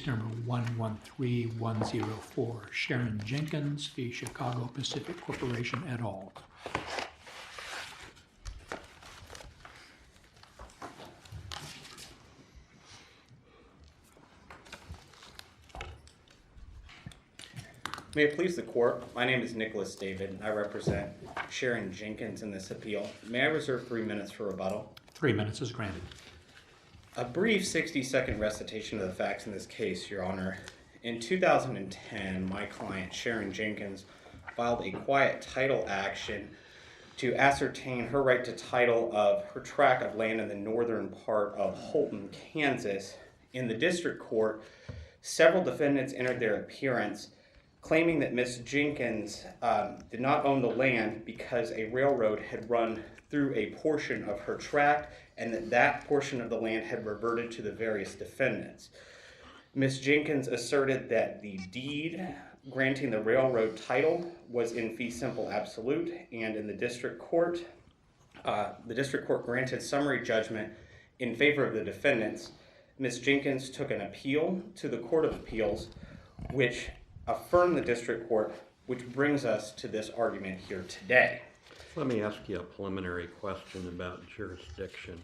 number 113104, Sharon Jenkins v. Chicago Pacific Corporation et al. May it please the court, my name is Nicholas David, and I represent Sharon Jenkins in this appeal. May I reserve 3 minutes for rebuttal? 3 minutes is granted. A brief 60-second recitation of the facts in this case, Your Honor. In 2010, my client, Sharon Jenkins, filed a quiet title action to ascertain her right to title of her tract of land in the northern part of Holton, Kansas. In the district court, several defendants entered their appearance claiming that Ms. Jenkins did not own the land because a railroad had run through a portion of her tract and that portion of the land had reverted to the various defendants. Ms. Jenkins asserted that the deed granting the railroad title was in fee simple absolute, and in the district court granted summary judgment in favor of the defendants. Ms. Jenkins took an appeal to the Court of Appeals, which affirmed the district court, which brings us to this argument here today. Let me ask you a preliminary question about jurisdiction.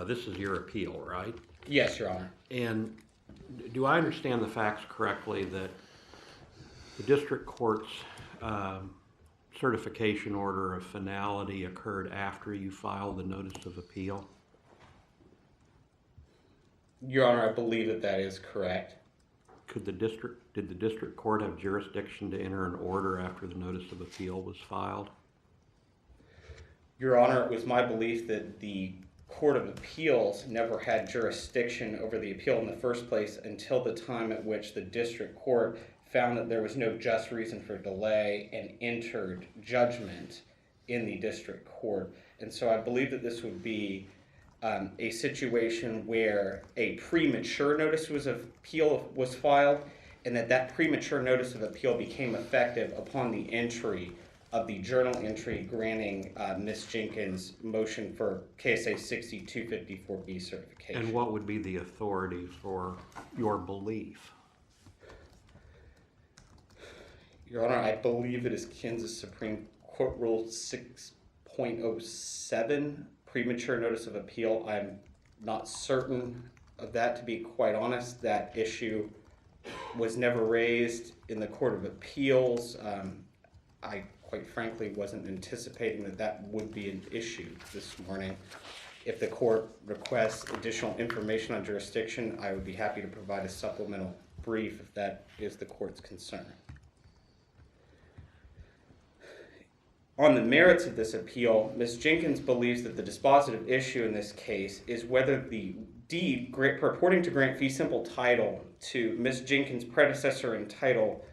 This is your appeal, right? Yes, Your Honor. And do I understand the facts correctly that the district court's certification order of finality occurred after you filed the notice of appeal? Your Honor, I believe that that is correct. Did the district court have jurisdiction to enter an order after the notice of appeal was filed? Your Honor, it was my belief that the Court of Appeals never had jurisdiction over the appeal in the first place until the time at which the district court found that there was no just reason for delay and entered judgment in the district court. And so I believe that this would be a situation where a premature notice of appeal was filed, and that premature notice of appeal became effective upon the entry of the journal entry granting Ms. Jenkins' motion for KSA 6254B certification. And what would be the authority for your belief? Your Honor, I believe it is Kansas Supreme Court Rule 6.07, premature notice of appeal. I'm not certain of that, to be quite honest. That issue was never raised in the Court of Appeals. I quite frankly wasn't anticipating that that would be an issue this morning. If the court requests additional information on jurisdiction, I would be happy to provide a supplemental brief if that is the court's concern. On the merits of this appeal, Ms. Jenkins believes that the dispositive issue in this case is whether the deed purporting to grant fee simple title to Ms. Jenkins' predecessor in title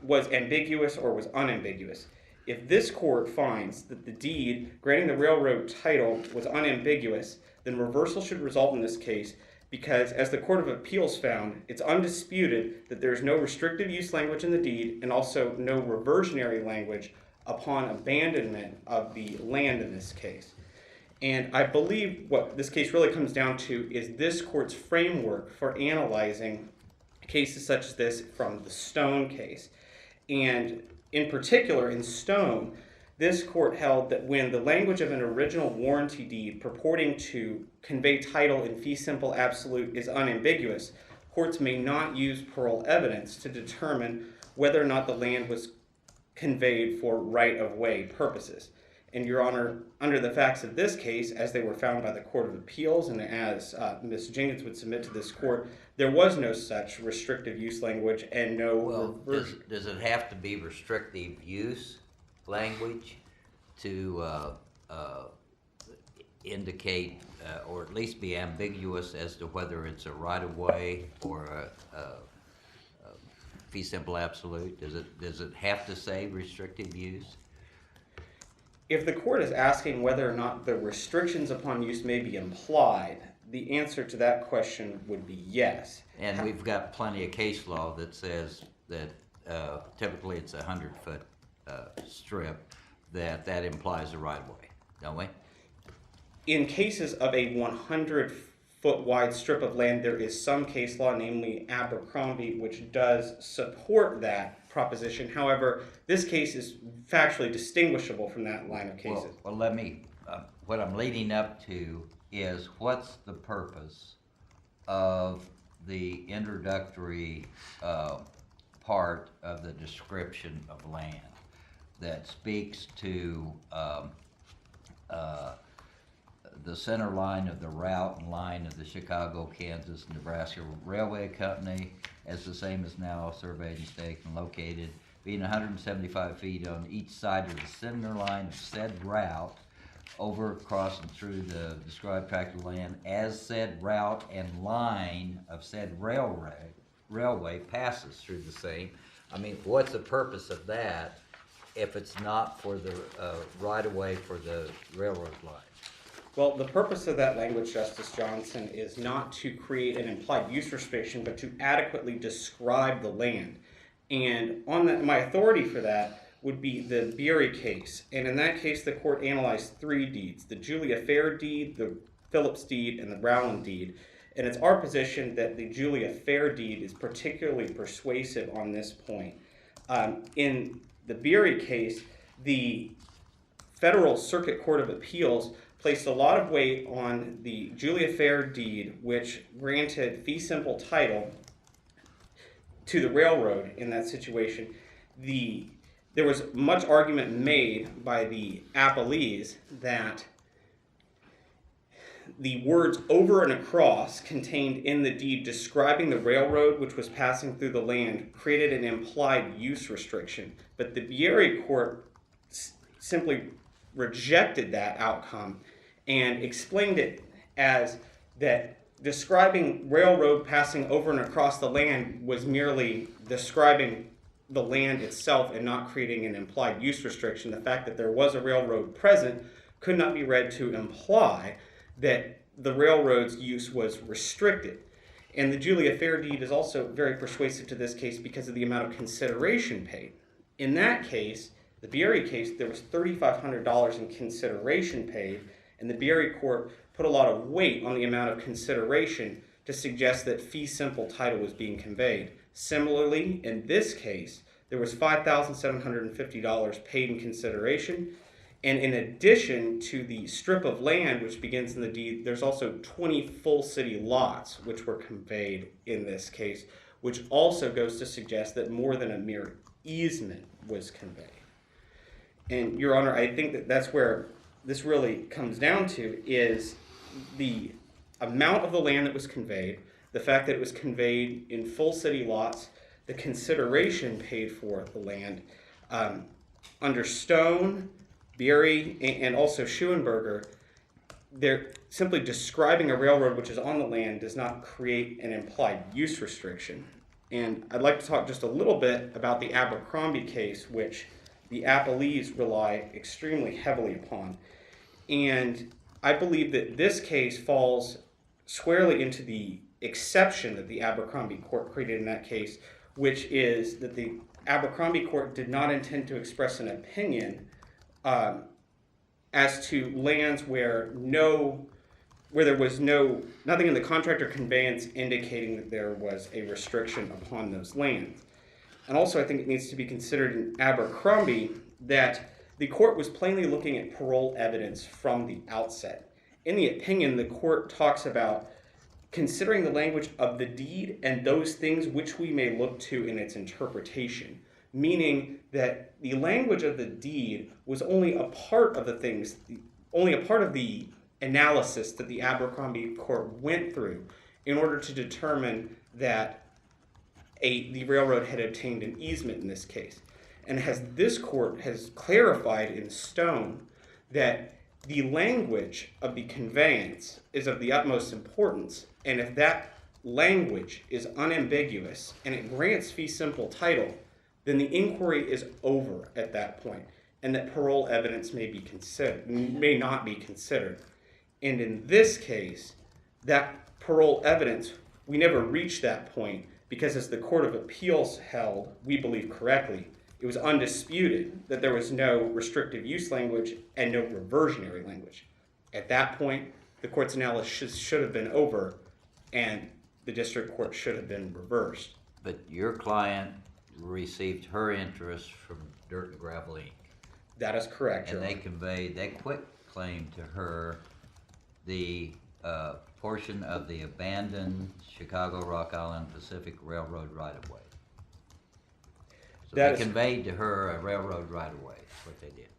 was ambiguous or was unambiguous. If this court finds that the deed granting the railroad title was unambiguous, then reversal should result in this case because, as the Court of Appeals found, it's undisputed that there is no restrictive use language in the deed and also no reversionary language upon abandonment of the land in this case. And I believe what this case really comes down to is this court's framework for analyzing cases such as this from the Stone case. And in particular, in Stone, this court held that when the language of an original warranty deed purporting to convey title in fee simple absolute is unambiguous, courts may not use parole evidence to determine whether or not the land was conveyed for right-of-way purposes. And Your Honor, under the facts of this case, as they were found by the Court of Appeals and as Ms. Jenkins would submit to this court, there was no such restrictive use language and no reversion. Does it have to be restrictive use language to indicate or at least be ambiguous as to whether it's a right-of-way or a fee simple absolute? Does it have to say restrictive use? If the court is asking whether or not the restrictions upon use may be implied, the answer to that question would be yes. And we've got plenty of case law that says that typically it's a 100-foot strip, that implies a right-of-way, don't we? In cases of a 100 foot wide strip of land, there is some case law, namely Abercrombie, which does support that proposition. However, this case is factually distinguishable from that line of cases. Well, let me, what I'm leading up to is what's the purpose of the introductory part of the description of land that speaks to the center line of the route and line of the Chicago, Kansas, Nebraska Railway Company as the same as now surveyed and staked and located, being 175 feet on each side of the center line of said route, over, across, and through the described tract of land, as said route and line of said railway passes through the same. I mean, what's the purpose of that if it's not for the right-of-way for the railroad line? Well, the purpose of that language, Justice Johnson, is not to create an implied use restriction, but to adequately describe the land. And on that, my authority for that would be the Bury case. And in that case, the court analyzed 3 deeds: the Julia Fair deed, the Phillips deed, and the Rowland deed. And it's our position that the Julia Fair deed is particularly persuasive on this point. In the Bury case, the Federal Circuit Court of Appeals placed a lot of weight on the Julia Fair deed, which granted fee simple title to the railroad in that situation. There was much argument made by the appellees that the words over and across contained in the deed describing the railroad which was passing through the land created an implied use restriction. But the Bury court simply rejected that outcome and explained it as that describing railroad passing over and across the land was merely describing the land itself and not creating an implied use restriction. The fact that there was a railroad present could not be read to imply that the railroad's use was restricted. And the Julia Fair deed is also very persuasive to this case because of the amount of consideration paid. In that case, the Bury case, there was $3,500 in consideration paid, and the Bury court put a lot of weight on the amount of consideration to suggest that fee simple title was being conveyed. Similarly, in this case, there was $5,750 paid in consideration, and in addition to the strip of land which begins in the deed, there's also 20 full city lots which were conveyed in this case, which also goes to suggest that more than a mere easement was conveyed. And Your Honor, I think that that's where this really comes down to, is the amount of the land that was conveyed, the fact that it was conveyed in full city lots, the consideration paid for the land. Under Stone, Bury, and also Schuenberger, they're simply describing a railroad which is on the land does not create an implied use restriction. And I'd like to talk just a little bit about the Abercrombie case, which the appellees rely extremely heavily upon. And I believe that this case falls squarely into the exception that the Abercrombie court created in that case, which is that the Abercrombie court did not intend to express an opinion as to lands where there was nothing in the contract or conveyance indicating that there was a restriction upon those lands. And also I think it needs to be considered in Abercrombie that the court was plainly looking at parole evidence from the outset. In the opinion, the court talks about considering the language of the deed and those things which we may look to in its interpretation, meaning that the language of the deed was only a part of the analysis that the Abercrombie court went through in order to determine that the railroad had obtained an easement in this case. And this court has clarified in Stone that the language of the conveyance is of the utmost importance, and if that language is unambiguous and it grants fee simple title, then the inquiry is over at that point, and that parole evidence may not be considered. And in this case, that parole evidence, we never reached that point because, as the Court of Appeals held, we believe correctly, it was undisputed that there was no restrictive use language and no reversionary language. At that point, the court's analysis should have been over, and the district court should have been reversed. But your client received her interest from Dirt and Gravel Inc. That is correct, Your And they Honor. conveyed, they quit claim to her the portion of the abandoned Chicago Rock Island Pacific Railroad right-of-way. So That they is- conveyed to her a railroad right-of-way, is what they did.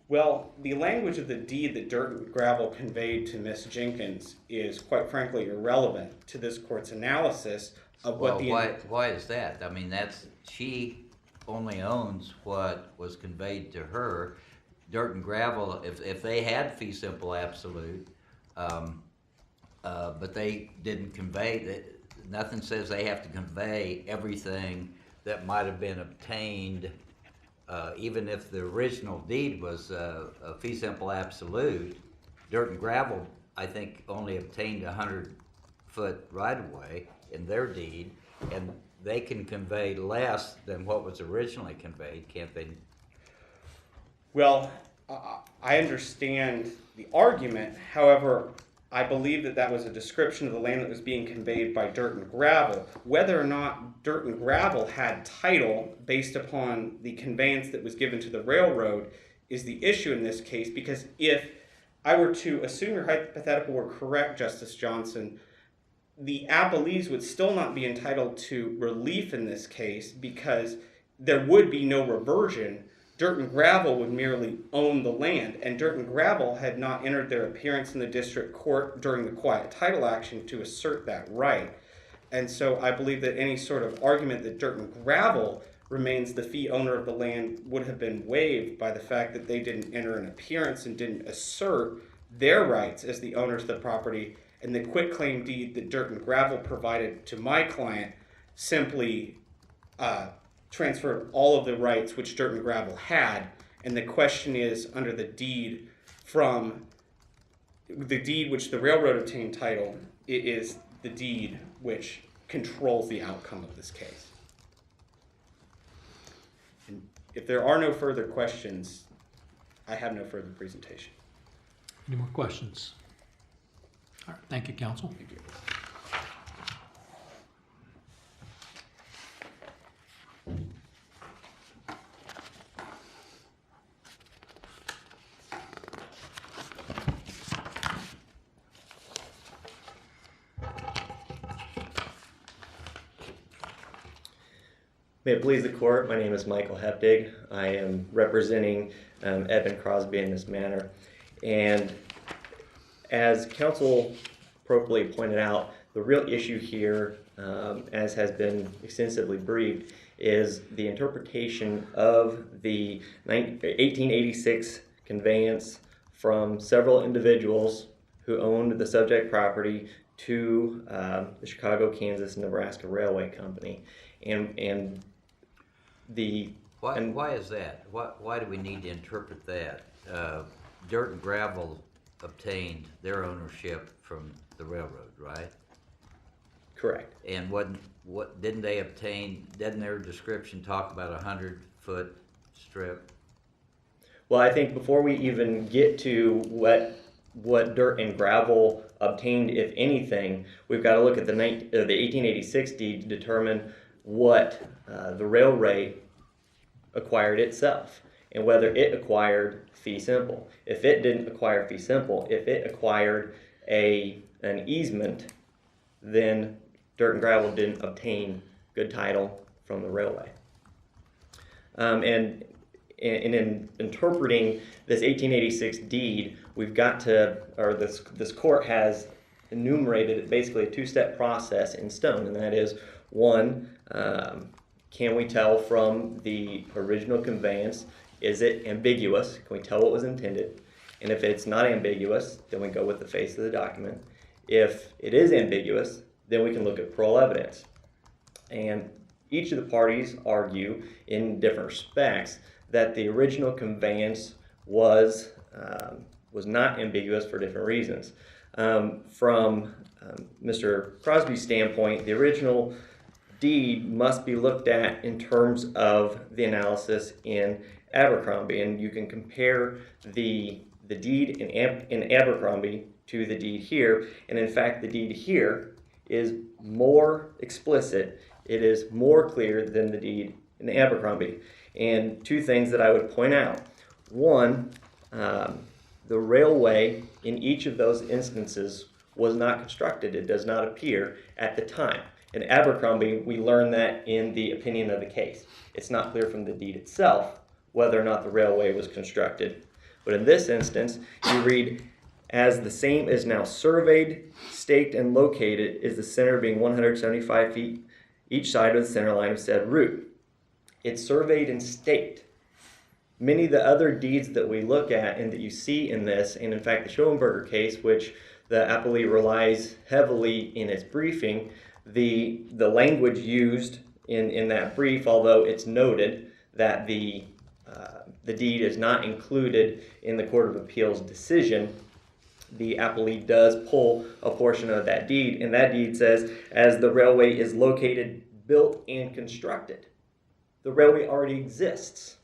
Well, the language of the deed that Dirt and Gravel conveyed to Miss Jenkins is, quite frankly, irrelevant to this court's analysis of what Well, why is that? I mean, she only owns what was conveyed to her. Dirt and Gravel, if they had fee simple absolute, but they didn't convey that. Nothing says they have to convey everything that might have been obtained, even if the original deed was a fee simple absolute. Dirt and Gravel, I think, only obtained 100-foot right-of-way in their deed, and they can convey less than what was originally conveyed, can't they? Well, I understand the argument. However, I believe that that was a description of the land that was being conveyed by Dirt and Gravel. Whether or not Dirt and Gravel had title based upon the conveyance that was given to the railroad is the issue in this case, because if I were to assume your hypothetical were correct, Justice Johnson, the appellees would still not be entitled to relief in this case because there would be no reversion. Dirt and Gravel would merely own the land, and Dirt and Gravel had not entered their appearance in the district court during the quiet title action to assert that right. And so I believe that any sort of argument that Dirt and Gravel remains the fee owner of the land would have been waived by the fact that they didn't enter an appearance and didn't assert their rights as the owners of the property. And the quitclaim deed that Dirt and Gravel provided to my client simply transferred all of the rights which Dirt and Gravel had. And the question is, under the deed which the railroad obtained title, it is the deed which controls the outcome of this case. And if there are no further questions, I have no further presentation. Any more questions? All right, thank you, counsel. Thank you. May it please the court, my name is Michael Hepdig. I am representing Evan Crosby in this matter. And as counsel appropriately pointed out, the real issue here, as has been extensively briefed, is the interpretation of the 1886 conveyance from several individuals who owned the subject property to the Chicago, Kansas, Nebraska Railway Company. Why is that? Why do we need to interpret that? Dirt and Gravel obtained their ownership from the railroad, right? Correct. And what didn't they obtain? Didn't their description talk about a 100-foot strip? Well, I think before we even get to what Dirt and Gravel obtained, if anything, we've got to look at the 1886 deed to determine what the railway acquired itself and whether it acquired fee simple. If it didn't acquire fee simple, if it acquired an easement, then Dirt and Gravel didn't obtain good title from the railway. And in interpreting this 1886 deed, we've got to, or this court has enumerated basically a two-step process in stone, and that is, one, can we tell from the original conveyance, is it ambiguous? Can we tell what was intended? And if it's not ambiguous, then we go with the face of the document. If it is ambiguous, then we can look at parole evidence. And each of the parties argue in different respects that the original conveyance was not ambiguous for different reasons. From Mr. Crosby's standpoint, the original deed must be looked at in terms of the analysis in Abercrombie, and you can compare the deed in Abercrombie to the deed here. And in fact, the deed here is more explicit. It is more clear than the deed in Abercrombie. And two things that I would point out. One, the railway in each of those instances was not constructed. It does not appear at the time. In Abercrombie, we learn that in the opinion of the case. It's not clear from the deed itself whether or not the railway was constructed. But in this instance, you read, as the same is now surveyed, staked, and located, is the center being 175 feet each side of the center line of said route. It's surveyed and staked. Many of the other deeds that we look at and that you see in this, and in fact the Schoenberger case, which the appellee relies heavily in its briefing, the language used in that brief, although it's noted that the deed is not included in the Court of Appeals decision, the appellee does pull a portion of that deed, and that deed says, as the railway is located, built, and constructed. The railway already exists.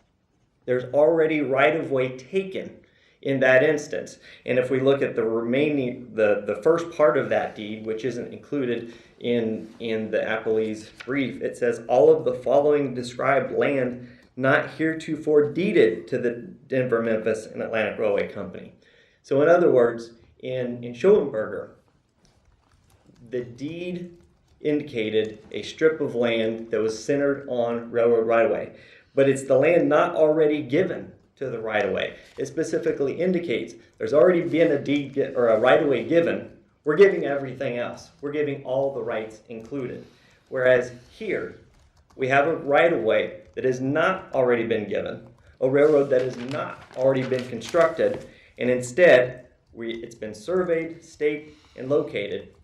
There's already right-of-way taken in that instance. And if we look at the remaining, the first part of that deed, which isn't included in the appellee's brief, it says, all of the following described land not heretofore deeded to the Denver, Memphis, and Atlantic Railway Company. So in other words, in Schoenberger, the deed indicated a strip of land that was centered on railroad right-of-way. But it's the land not already given to the right-of-way. It specifically indicates there's already been a deed or a right-of-way given. We're giving everything else. We're giving all the rights included. Whereas here, we have a right-of-way that has not already been given, a railroad that has not already been constructed, and instead, it's been surveyed, staked, and located,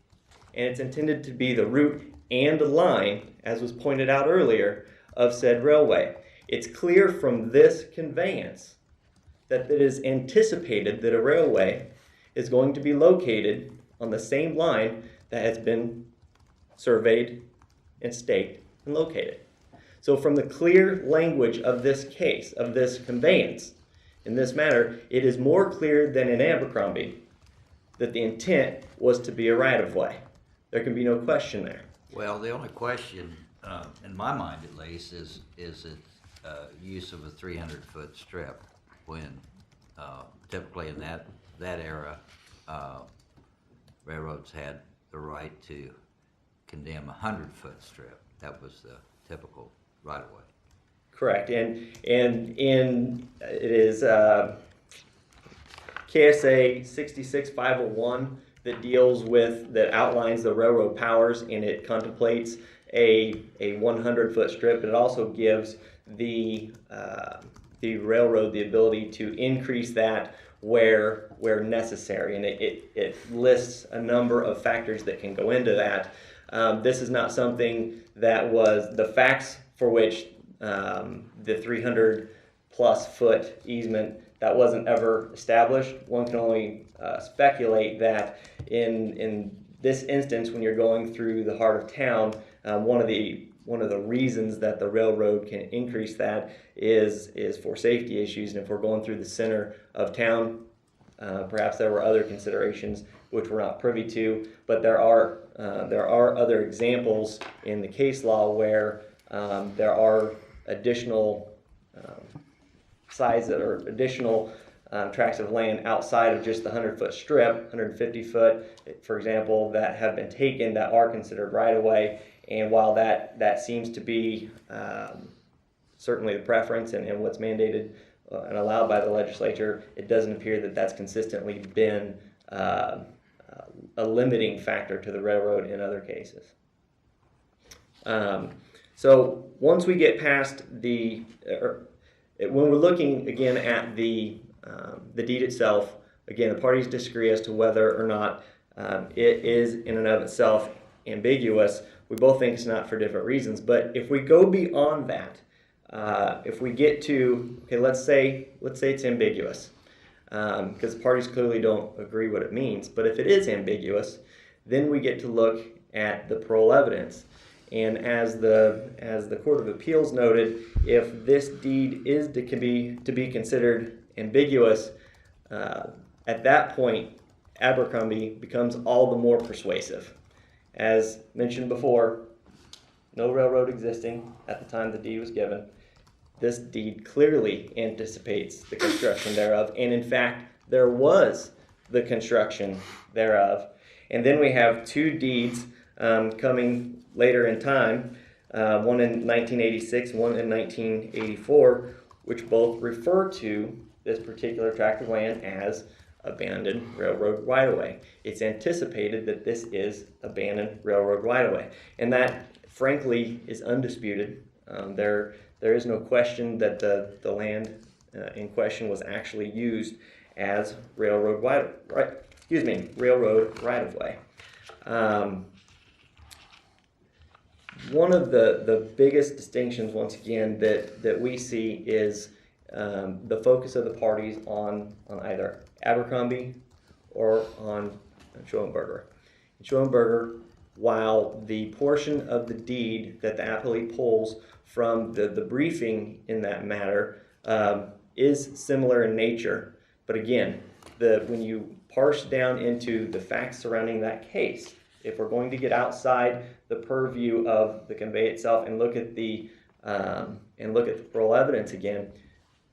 and it's intended to be the route and line, as was pointed out earlier, of said railway. It's clear from this conveyance that it is anticipated that a railway is going to be located on the same line that has been surveyed and staked and located. So from the clear language of this case, of this conveyance, in this matter, it is more clear than in Abercrombie that the intent was to be a right-of-way. There can be no question there. Well, the only question, in my mind at least, is it use of a 300-foot strip when typically in that era, railroads had the right to condemn a 100-foot strip. That was the typical right-of-way. Correct, and it is KSA 66501 that outlines the railroad powers, and it contemplates a 100-foot strip. It also gives the railroad the ability to increase that where necessary, and it lists a number of factors that can go into that. This is not something that was the facts for which the 300 plus foot easement, that wasn't ever established. One can only speculate that in this instance, when you're going through the heart of town, one of the reasons that the railroad can increase that is for safety issues. And if we're going through the center of town, perhaps there were other considerations which we're not privy to, but there are other examples in the case law where there are additional size or additional tracts of land outside of just the 100-foot strip, 150-foot, for example, that have been taken that are considered right-of-way. And while that seems to be certainly the preference and what's mandated and allowed by the legislature, it doesn't appear that that's consistently been a limiting factor to the railroad in other cases. So once we get past when we're looking again at the deed itself, again, the parties disagree as to whether or not it is in and of itself ambiguous. We both think it's not for different reasons. But if we go beyond that, if we get to, okay, let's say it's ambiguous, because the parties clearly don't agree what it means. But if it is ambiguous, then we get to look at the parole evidence. And as the Court of Appeals noted, if this deed is to be considered ambiguous, at that point, Abercrombie becomes all the more persuasive. As mentioned before, no railroad existing at the time the deed was given. This deed clearly anticipates the construction thereof, and in fact, there was the construction thereof. And then we have two deeds coming later in time, one in 1986, one in 1984, which both refer to this particular tract of land as abandoned railroad right-of-way. It's anticipated that this is abandoned railroad right-of-way, and that, frankly, is undisputed. There is no question that the land in question was actually used as railroad right-of-way. One of the biggest distinctions, once again, that we see is the focus of the parties on either Abercrombie or on Schoenberger. Schoenberger, while the portion of the deed that the appellee pulls from the briefing in that matter is similar in nature, but again, when you parse down into the facts surrounding that case, if we're going to get outside the purview of the convey itself and look at the parole evidence again,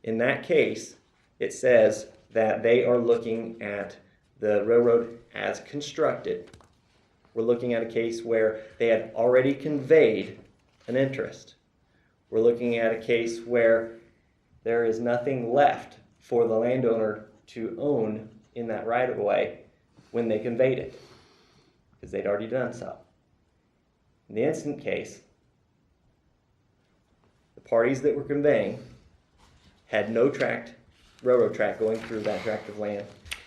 in that case, it says that they are looking at the railroad as constructed. We're looking at a case where they had already conveyed an interest. We're looking at a case where there is nothing left for the landowner to own in that right-of-way when they conveyed it, because they'd already done so. In the instant case, the parties that were conveying had no railroad track going through that tract of land,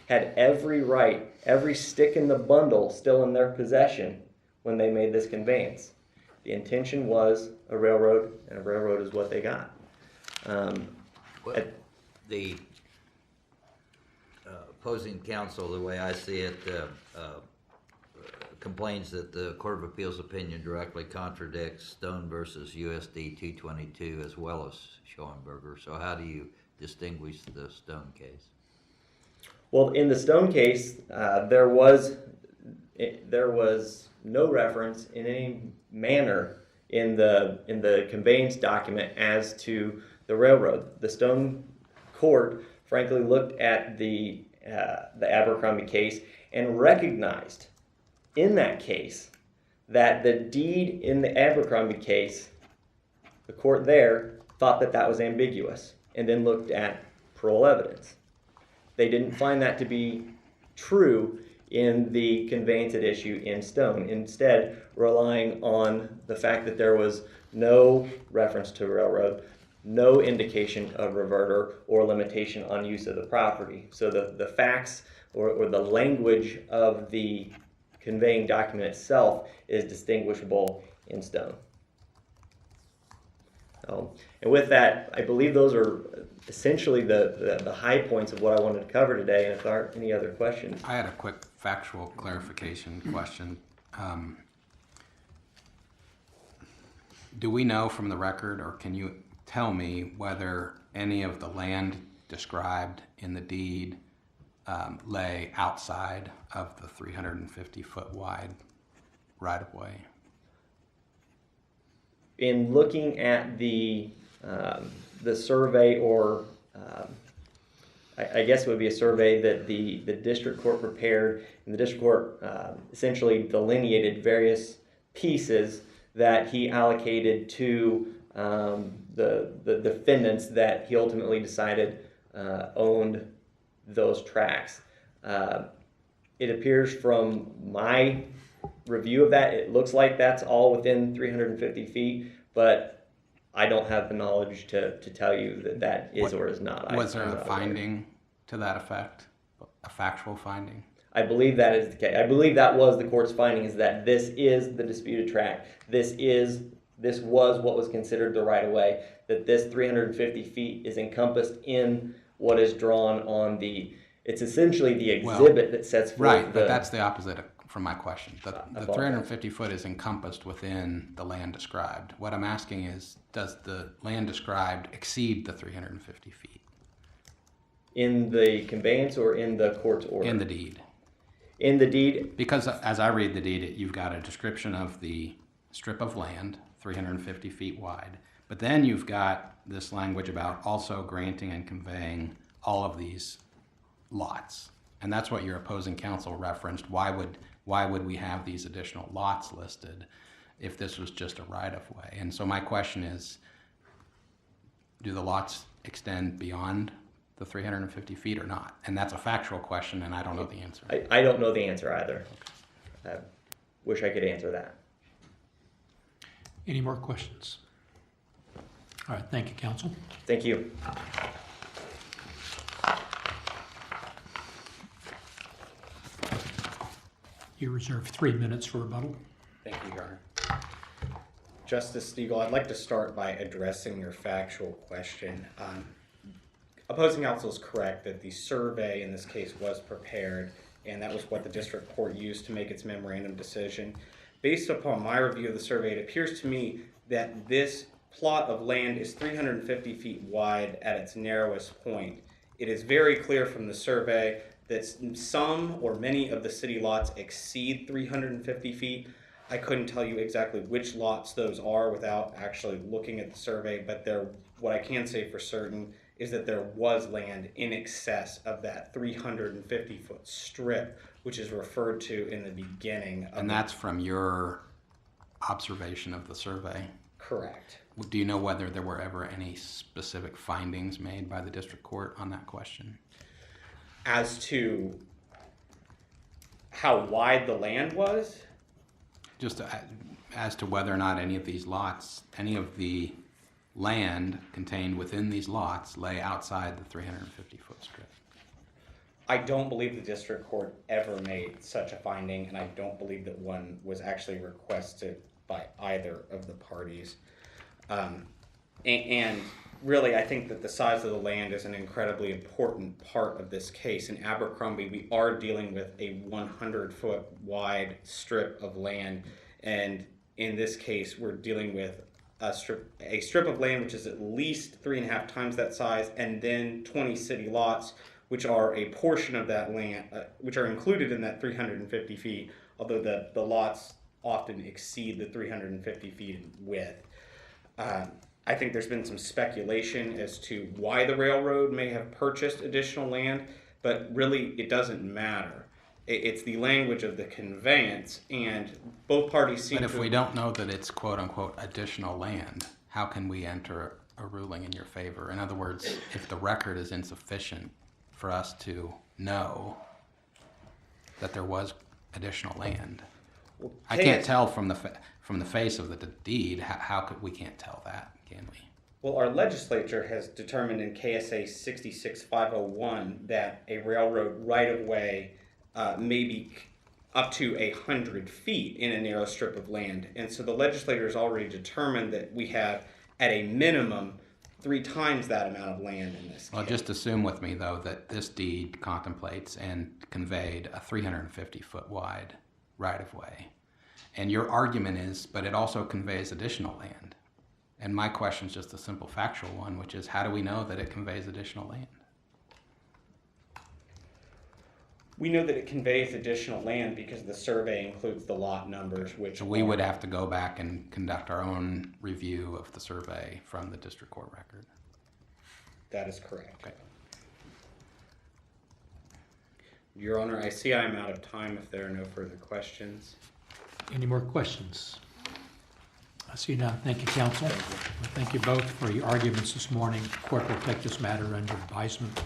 had every right, every stick in the bundle still in their possession when they made this conveyance. The intention was a railroad, and a railroad is what they got. The opposing counsel, the way I see it, complains that the Court of Appeals opinion directly contradicts Stone versus USD 222 as well as Schoenberger. So how do you distinguish the Stone case? Well, in the Stone case, there was no reference in any manner in the conveyance document as to the railroad. The Stone court, frankly, looked at the Abercrombie case and recognized in that case that the deed in the Abercrombie case, the court there thought that was ambiguous and then looked at parole evidence. They didn't find that to be true in the conveyance at issue in Stone, instead relying on the fact that there was no reference to railroad, no indication of reverter or limitation on use of the property. So the facts or the language of the conveying document itself is distinguishable in Stone. And with that, I believe those are essentially the high points of what I wanted to cover today. And if there aren't any other questions. I had a quick factual clarification question. Do we know from the record, or can you tell me whether any of the land described in the deed lay outside of the 350-foot wide right-of-way? In looking at the survey, or I guess it would be a survey that the district court prepared, and the district court essentially delineated various pieces that he allocated to the defendants that he ultimately decided owned those tracts. It appears from my review of that, it looks like that's all within 350 feet, but I don't have the knowledge to tell you that is or is not. Was there a finding to that effect, a factual finding? I believe that is the case. I believe that was the court's finding, is that this is the disputed tract. This was what was considered the right-of-way, that this 350 feet is encompassed in what is drawn on it's essentially the exhibit that sets forth right, but that's the opposite from my question. The 350 foot is encompassed within the land described. What I'm asking is, does the land described exceed the 350 feet? In the conveyance or in the court's order? In the deed. In the deed, Because as I read the deed, you've got a description of the strip of land, 350 feet wide, but then you've got this language about also granting and conveying all of these lots. And that's what your opposing counsel referenced. Why would we have these additional lots listed if this was just a right-of-way? And so my question is, do the lots extend beyond the 350 feet or not? And that's a factual question, and I don't know the answer. I don't know the answer either. I wish I could answer that. Any more questions? All right, thank you, counsel. Thank you. You reserve 3 minutes for rebuttal. Thank you, Your Honor. Justice Stiegel, I'd like to start by addressing your factual question. Opposing counsel is correct that the survey in this case was prepared, and that was what the district court used to make its memorandum decision. Based upon my review of the survey, it appears to me that this plot of land is 350 feet wide at its narrowest point. It is very clear from the survey that some or many of the city lots exceed 350 feet. I couldn't tell you exactly which lots those are without actually looking at the survey, but what I can say for certain is that there was land in excess of that 350-foot strip, which is referred to in the beginning. And that's from your observation of the survey? Correct. Do you know whether there were ever any specific findings made by the district court on that question? As to how wide the land was? Just as to whether or not any of these lots, any of the land contained within these lots lay outside the 350-foot strip. I don't believe the district court ever made such a finding, and I don't believe that one was actually requested by either of the parties. And really, I think that the size of the land is an incredibly important part of this case. In Abercrombie, we are dealing with a 100-foot wide strip of land, and in this case, we're dealing with a strip of land which is at least 3.5 times that size, and then 20 city lots, which are a portion of that land, which are included in that 350 feet, although the lots often exceed the 350 feet in width. I think there's been some speculation as to why the railroad may have purchased additional land, but really it doesn't matter. It's the language of the conveyance, and both parties seem to... But if we don't know that it's quote-unquote additional land, how can we enter a ruling in your favor? In other words, if the record is insufficient for us to know that there was additional land, I can't tell from the face of the deed. How could we can't tell that, can we? Well, our legislature has determined in KSA 66501 that a railroad right-of-way may be up to 100 feet in a narrow strip of land. And so the legislature has already determined that we have, at a minimum, 3 times that amount of land in this Well, case. just assume with me, though, that this deed contemplates and conveyed a 350-foot wide right-of-way. And your argument is, but it also conveys additional land. And my question is just a simple factual one, which is, how do we know that it conveys additional land? We know that it conveys additional land because the survey includes the lot numbers, which... So we would have to go back and conduct our own review of the survey from the district court record. That is correct. Okay. Your Honor, I see I'm out of time if there are no further questions. Any more questions? I see none. Thank you, counsel. Thank you both for your arguments this morning. The court will take this matter under advisement.